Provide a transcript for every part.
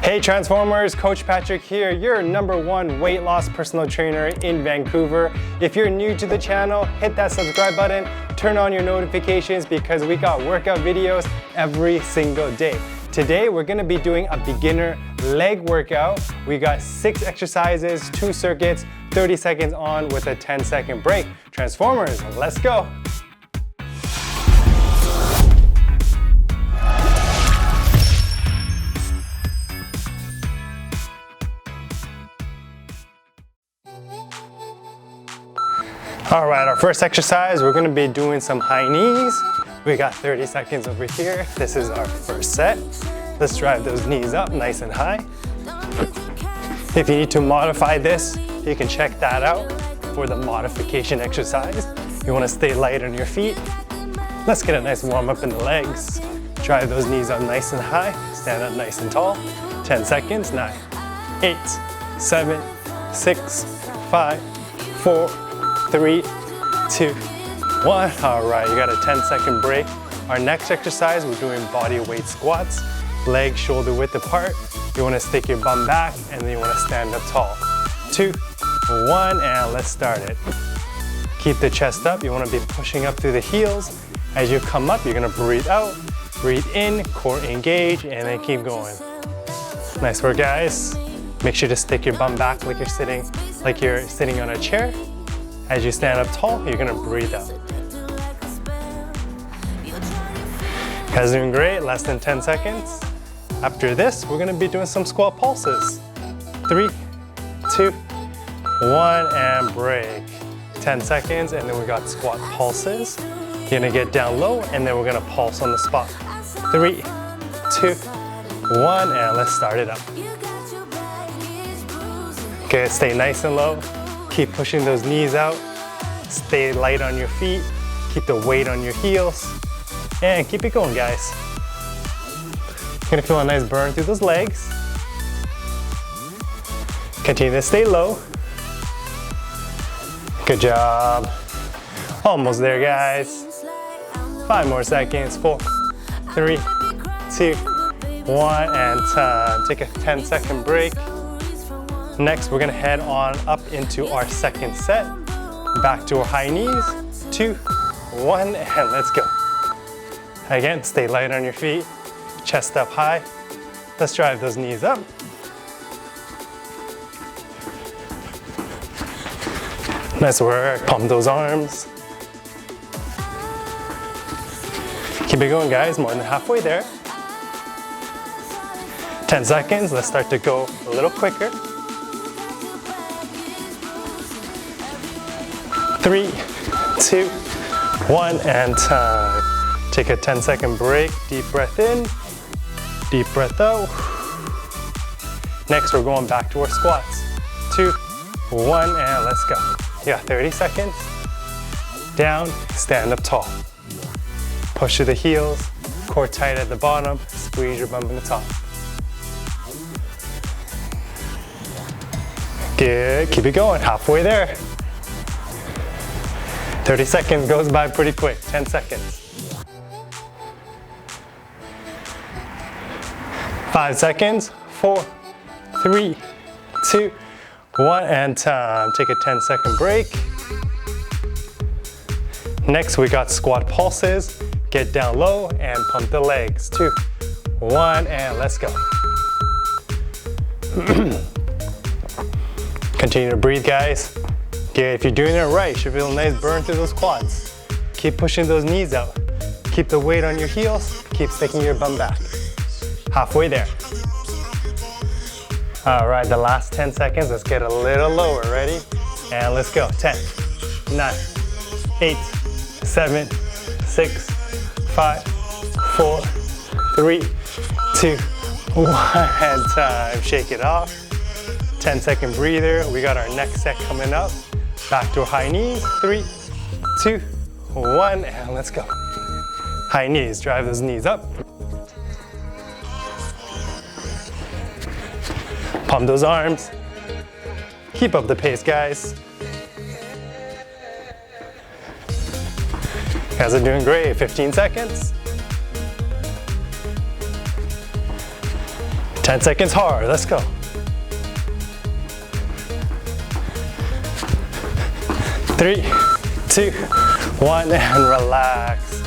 Hey Transformers, Coach Patrick here, your #1 weight loss personal trainer in Vancouver. If you're new to the channel, hit that subscribe button, turn on your notifications because we got workout videos every single day. Today we're gonna be doing a beginner leg workout. We got 6 exercises, 2 circuits, 30 seconds on with a 10-second break. Transformers, let's go. All right, our first exercise, we're gonna be doing some high knees. We got 30 seconds over here. This is our first set. Let's drive those knees up nice and high. If you need to modify this, you can check that out for the modification exercise. You wanna stay light on your feet. Let's get a nice warm up in the legs. Drive those knees up nice and high. Stand up nice and tall. 10 seconds, 9, 8, 7, 6, 5, 4, 3, 2, 1. All right, you got a 10-second break. Our next exercise, we're doing body weight squats. Legs shoulder width apart. You wanna stick your bum back and then you wanna stand up tall. 2, 1, and let's start it. Keep the chest up. You wanna be pushing up through the heels. As you come up, you're gonna breathe out, breathe in, core engage, and then keep going. Nice work, guys. Make sure to stick your bum back like you're sitting on a chair. As you stand up tall, you're gonna breathe out. Guys doing great, less than 10 seconds. After this, we're gonna be doing some squat pulses. 3, 2, 1, and break. 10 seconds, and then we got squat pulses. You're gonna get down low, and then we're gonna pulse on the spot. 3, 2, 1, and let's start it up. Okay, stay nice and low. Keep pushing those knees out. Stay light on your feet. Keep the weight on your heels. And keep it going, guys. You're gonna feel a nice burn through those legs. Continue to stay low. Good job. Almost there, guys. 5 more seconds. 4, 3, 2, 1, and time. Take a 10-second break. Next, we're gonna head on up into our second set. Back to our high knees. 2, 1, and let's go. Again, stay light on your feet. Chest up high. Let's drive those knees up. Nice work, pump those arms. Keep it going, guys, more than halfway there. 10 seconds, let's start to go a little quicker. 3, 2, 1, and time. Take a 10-second break, deep breath in, deep breath out. Next, we're going back to our squats. 2, 1, and let's go. You got 30 seconds. Down, stand up tall. Push to the heels, core tight at the bottom, squeeze your bum in the top. Good, keep it going, halfway there. 30 seconds goes by pretty quick, 10 seconds. 5 seconds, 4, 3, 2, 1, and time. Take a 10-second break. Next, we got squat pulses. Get down low and pump the legs. 2, 1, and let's go. Continue to breathe, guys. Okay, if you're doing it right, you should feel a nice burn through those quads. Keep pushing those knees out. Keep the weight on your heels. Keep sticking your bum back. Halfway there. All right, the last 10 seconds, let's get a little lower. Ready? And let's go. 10, 9, 8, 7, 6, 5, 4, 3, 2, 1, and time. Shake it off. 10-second breather. We got our next set coming up. Back to our high knees. 3, 2, 1, and let's go. High knees, drive those knees up. Pump those arms. Keep up the pace, guys. You guys are doing great. 15 seconds. 10 seconds hard, let's go. 3, 2, 1, and relax.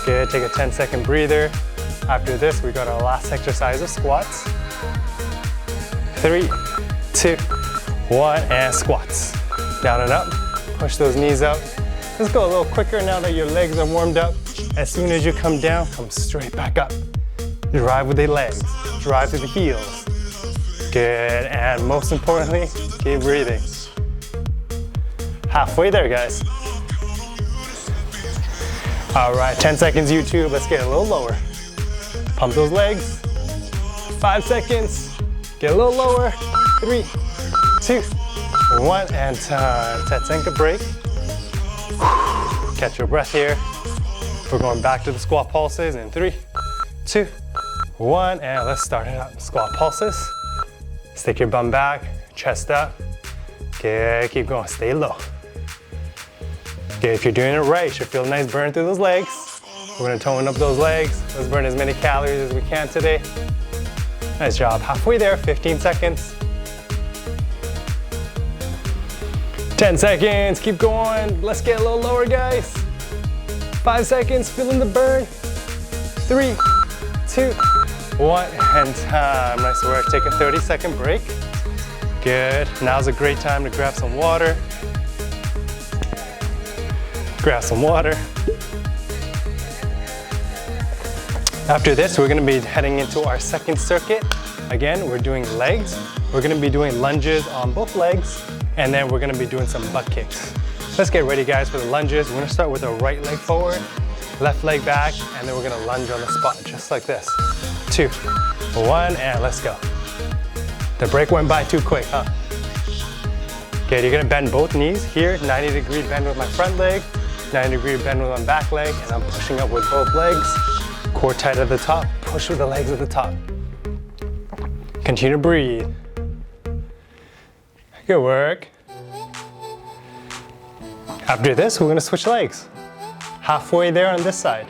Good, take a 10-second breather. After this, we got our last exercise of squats. 3, 2, 1, and squats. Down and up, push those knees up. Let's go a little quicker now that your legs are warmed up. As soon as you come down, come straight back up. Drive with the legs, drive through the heels. Good, and most importantly, keep breathing. Halfway there, guys. All right, 10 seconds YouTube, let's get a little lower. Pump those legs. 5 seconds, get a little lower. 3, 2, 1, and time. 10-second break. Catch your breath here. We're going back to the squat pulses in 3, 2, 1, and let's start it up. Squat pulses. Stick your bum back, chest up. Good, keep going, stay low. Good, if you're doing it right, you should feel a nice burn through those legs. We're gonna tone up those legs. Let's burn as many calories as we can today. Nice job, halfway there, 15 seconds. 10 seconds, keep going. Let's get a little lower, guys. 5 seconds, feeling the burn. 3, 2, 1, and time. Nice work, take a 30-second break. Good, now's a great time to grab some water. Grab some water. After this, we're gonna be heading into our second circuit. Again, we're doing legs. We're gonna be doing lunges on both legs, and then we're gonna be doing some butt kicks. Let's get ready, guys, for the lunges. We're gonna start with our right leg forward, left leg back, and then we're gonna lunge on the spot, just like this. 2, 1, and let's go. The break went by too quick, huh? Okay, you're gonna bend both knees here, 90-degree bend with my front leg, 90-degree bend with my back leg, and I'm pushing up with both legs. Core tight at the top, push with the legs at the top. Continue to breathe. Good work. After this, we're gonna switch legs. Halfway there on this side.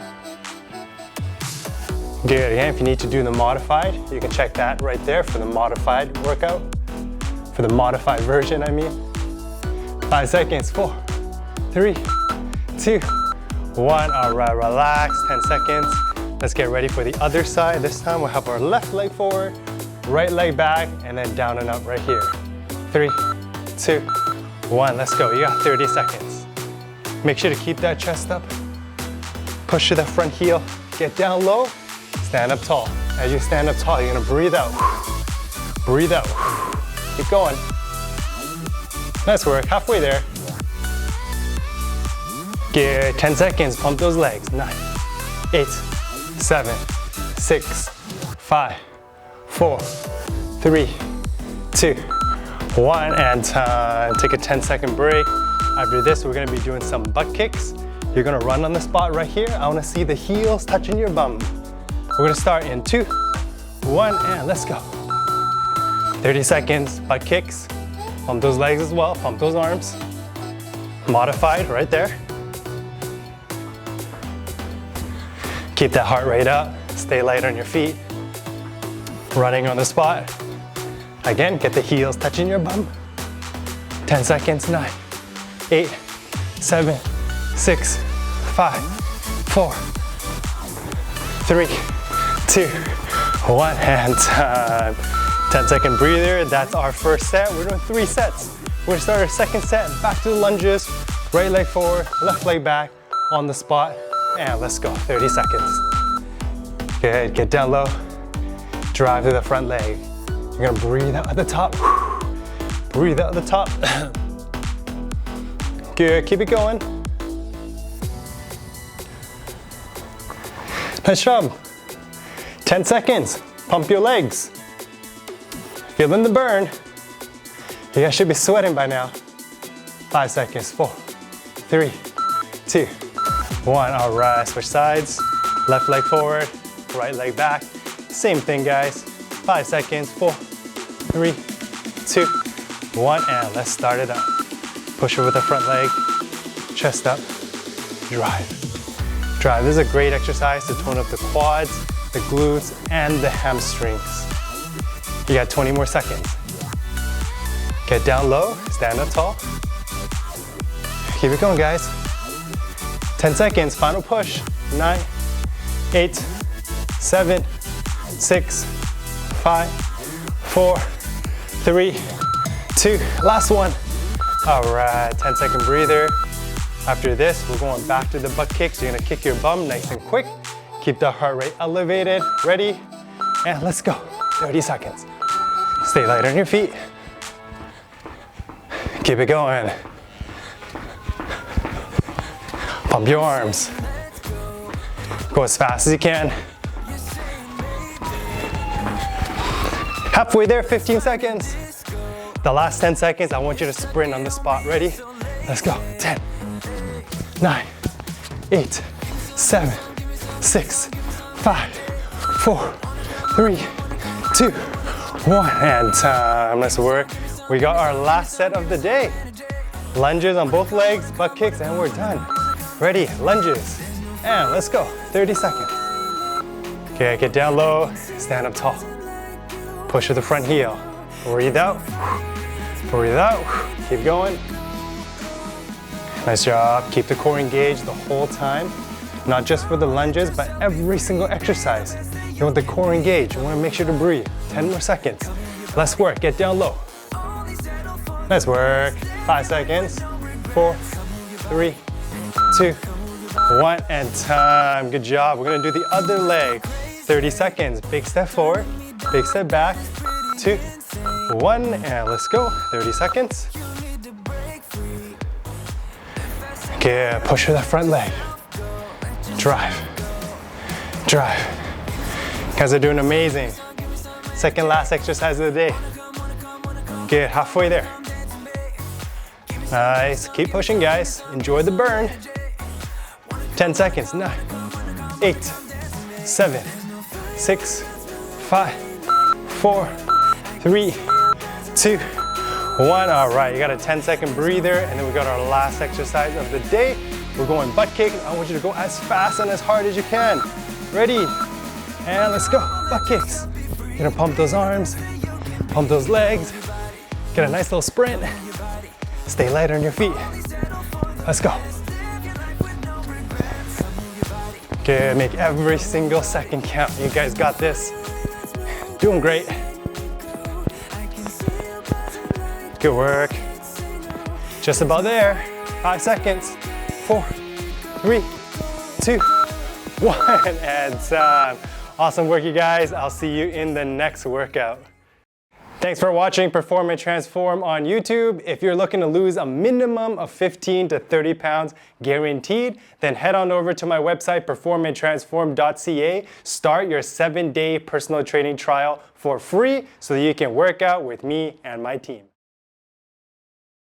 Good, again, if you need to do the modified, you can check that right there for the modified workout. For the modified version, I mean. 5 seconds, 4, 3, 2, 1. All right, relax, 10 seconds. Let's get ready for the other side. This time we'll have our left leg forward, right leg back, and then down and up right here. 3, 2, 1, let's go. You got 30 seconds. Make sure to keep that chest up. Push to the front heel, get down low, stand up tall. As you stand up tall, you're gonna breathe out. Breathe out. Keep going. Nice work, halfway there. Good, 10 seconds, pump those legs. 9, 8, 7, 6, 5, 4, 3, 2, 1, and time. Take a 10-second break. After this, we're gonna be doing some butt kicks. You're gonna run on the spot right here. I wanna see the heels touching your bum. We're gonna start in 2, 1, and let's go. 30 seconds, butt kicks. Pump those legs as well, pump those arms. Modified right there. Keep that heart rate up, stay light on your feet. Running on the spot. Again, get the heels touching your bum. 10 seconds, 9, 8, 7, 6, 5, 4, 3, 2, 1, and time. 10-second breather, that's our first set. We're doing 3 sets. We're gonna start our second set, back to the lunges, right leg forward, left leg back, on the spot, and let's go, 30 seconds. Good, get down low, drive to the front leg. You're gonna breathe out at the top. Breathe out at the top. Good, keep it going. Nice job. 10 seconds, pump your legs. Feeling the burn. You guys should be sweating by now. 5 seconds, 4, 3, 2, 1. All right, switch sides. Left leg forward, right leg back. Same thing, guys. 5 seconds, 4, 3, 2, 1, and let's start it up. Push it with the front leg, chest up, drive. Drive, this is a great exercise to tone up the quads, the glutes, and the hamstrings. You got 20 more seconds. Get down low, stand up tall. Keep it going, guys. 10 seconds, final push. 9, 8, 7, 6, 5, 4, 3, 2, last one. All right, 10-second breather. After this, we're going back to the butt kicks. You're gonna kick your bum nice and quick. Keep the heart rate elevated. Ready? And let's go. 30 seconds. Stay light on your feet. Keep it going. Pump your arms. Go as fast as you can. Halfway there, 15 seconds. The last 10 seconds, I want you to sprint on the spot. Ready? Let's go. 10, 9, 8, 7, 6, 5, 4, 3, 2, 1. And time. Let's work. We got our last set of the day. Lunges on both legs, butt kicks, and we're done. Ready? Lunges. And let's go. 30 seconds. Okay, get down low, stand up tall. Push to the front heel. Breathe out. Breathe out. Keep going. Nice job. Keep the core engaged the whole time. Not just for the lunges, but every single exercise. You want the core engaged. You want to make sure to breathe. 10 more seconds. Let's work. Get down low. Nice work. 5 seconds. 4, 3, 2, 1, and time. Good job. We're gonna do the other leg. 30 seconds. Big step forward, big step back. 2, 1, and let's go. 30 seconds. Okay, push for that front leg. Drive. Drive. You guys are doing amazing. Second last exercise of the day. Good, halfway there. Nice, keep pushing, guys. Enjoy the burn. 10 seconds, 9, 8, 7, 6, 5, 4, 3, 2, 1. All right, you got a 10-second breather, and then we got our last exercise of the day. We're going butt kick. I want you to go as fast and as hard as you can. Ready? And let's go, butt kicks. You're gonna pump those arms, pump those legs, get a nice little sprint. Stay light on your feet. Let's go. Okay, make every single second count. You guys got this. Doing great. Good work. Just about there. 5 seconds. 4, 3, 2, 1, and time. Awesome work, you guys. I'll see you in the next workout. Thanks for watching Perform and Transform on YouTube. If you're looking to lose a minimum of 15 to 30 pounds guaranteed, then head on over to my website, performandtransform.ca. Start your 7-day personal training trial for free so that you can work out with me and my team.